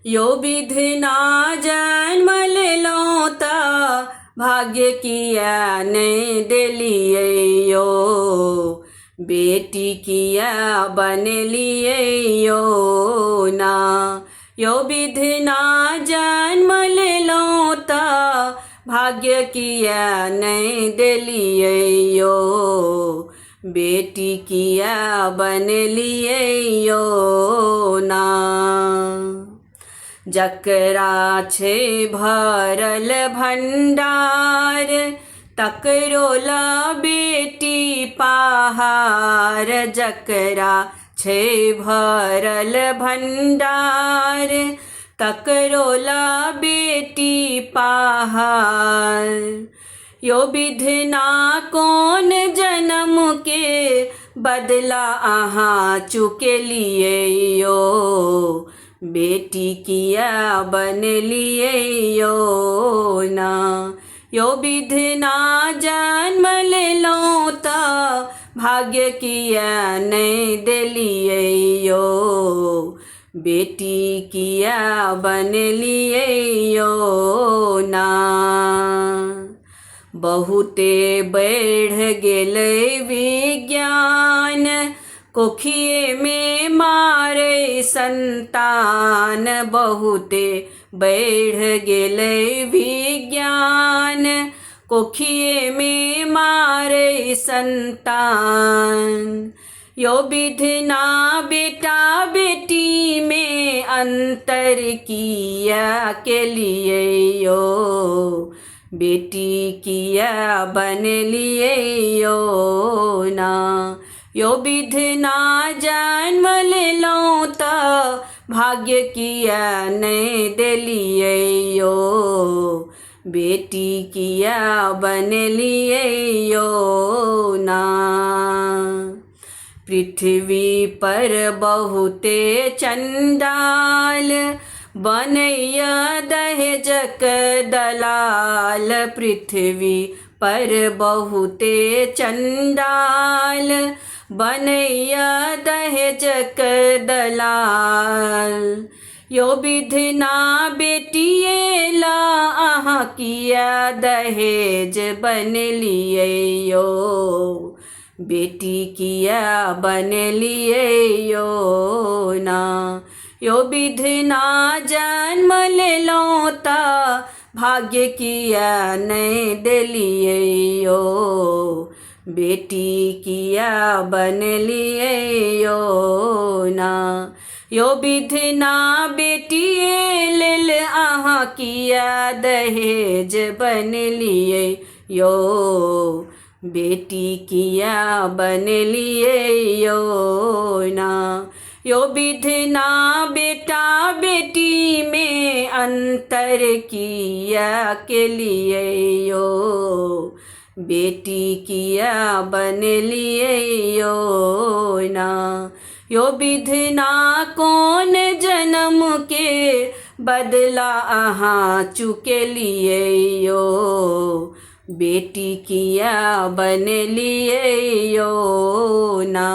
यो विधि ना जन्म लेलो ता भाग्य किया नहीं दिलिए यो बेटी किया बन लिए यो ना यो विधि ना जन्म लेलो ता भाग्य किया नहीं दिलिए यो बेटी किया बन लिए यो ना जकरा छे भरल भंडार तकरो ला बेटी पहार जकरा छे भरल भंडार तकरो ला बेटी पहार यो विधि ना कौन जन्म के बदला आहा चुके लिए यो बेटी किया बन लिए यो ना यो विधि ना जन्म लेलो ता भाग्य किया नहीं दिलिए यो बेटी किया बन लिए यो ना बहुते बढ़ गेलै विज्ञान कोखिए में मारे संतान बहुते बढ़ गेलै विज्ञान कोखिए में मारे संतान यो विधि ना बेटा बेटी में अंतर किया के लिए यो बेटी किया बन लिए यो ना यो विधि ना जन्म लेलो ता भाग्य किया नहीं दिलिए यो बेटी किया बन लिए यो ना पृथ्वी पर बहुते चंडाल बनैया दहेजक दलाल पृथ्वी पर बहुते चंडाल बनैया दहेजक दलाल यो विधि ना बेटिए ला आहा किया दहेज बन लिए यो बेटी किया बन लिए यो ना यो विधि ना जन्म लेलो ता भाग्य किया नहीं दिलिए यो बेटी किया बन लिए यो ना यो विधि ना बेटिए लेल आहा किया दहेज बन लिए यो बेटी किया बन लिए यो ना यो विधि ना बेटा बेटी में अंतर किया के लिए यो बेटी किया बन लिए यो ना यो विधि ना कौन जन्म के बदला आहा चुके लिए यो बेटी किया बन लिए यो ना।